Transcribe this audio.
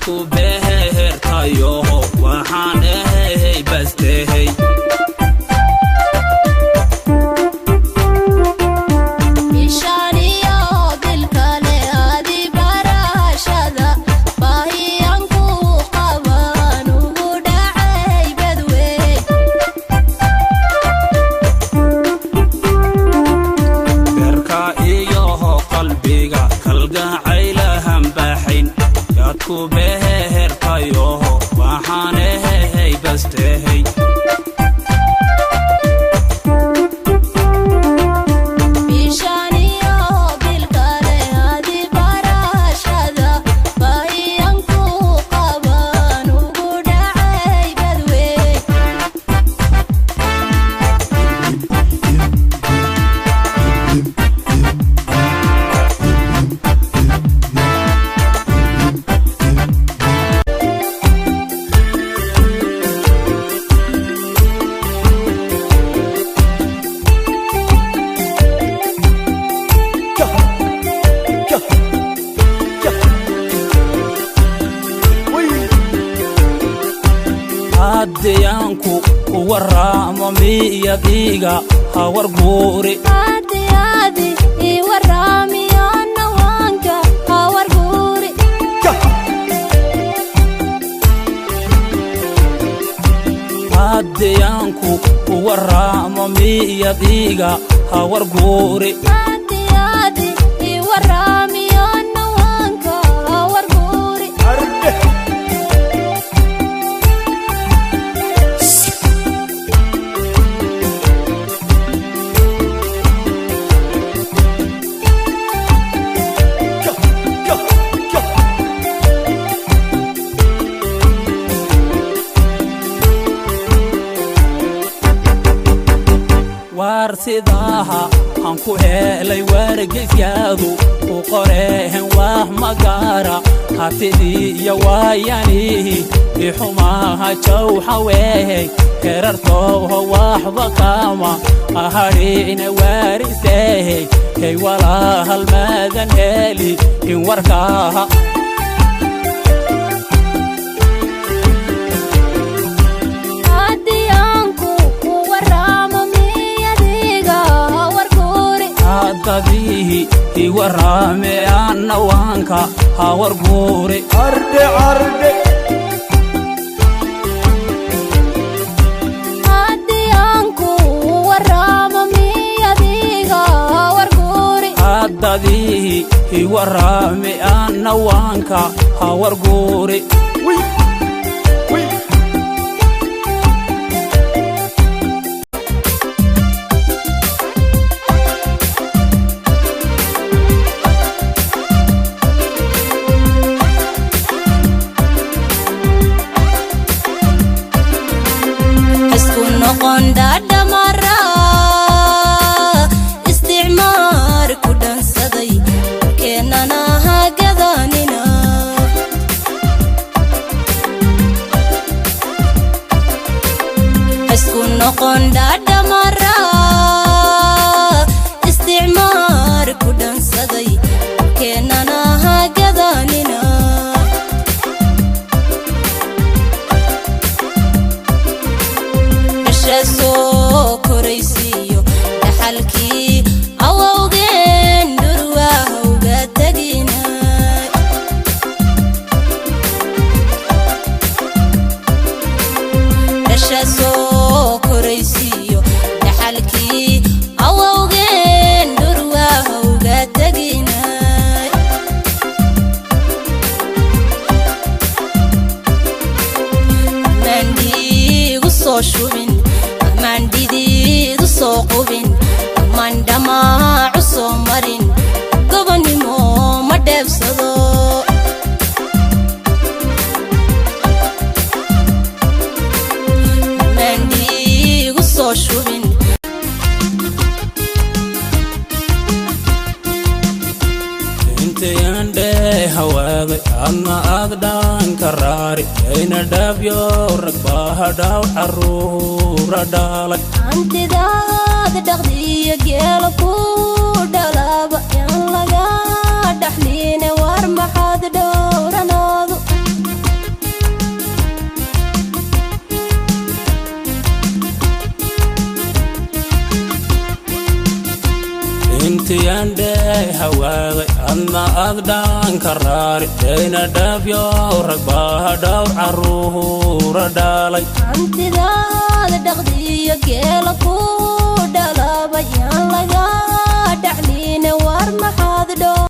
dadku behertayo waxaan ahay bastehay dadku behertayo waxaan ahay bastehay adiyanku waramo miyadiga hawar guri adi warami anawanka hawar guri adiyanku waramo miyadiga hawar guri adi warami anawanka hawar guri warsidaha hanku helay wargeysyadu ku qoreen wax magara hatidii iyo waayanihi ixumaha jawxawey herartooho waxba kama ahadhiina waarisey kay walahal maadan heli in warkaaha dadii warame anawanka hawar guri arde adiyanku waramo miyadiga hawar guri dadii warame anawanka hawar guri noqonda dhamara isticmaar ku dhansaday keenana hagadanina isku noqonda dhamara isticmaar ku dhansaday keenana hagadanina soo koraysiyo dhaxalkii awowgeen dhurwaaha uga taginay dhasha soo koraysiyo dhaxalkii awowgeen dhurwaaha uga taginay mandhiigu soo shubin mandhidiidu soo qubin mandhamaacu soo marin gobonnimo ma dheebsado mandhiigu soo shubin intayandhe hawaaday adna aad dhanka raari ayna dhaabyo ragbahadhaw caruura dhalay hantidaad dhaqdiyo geela ku dhalaba in laga dhaxliine war maxaad dhowranoodu hawaagay adna aad dhaanka raari dayna dhaafyo rag baa dhaw carruura dhalay hantidaada dhaqdiyo geela ku dhalaba yaan laga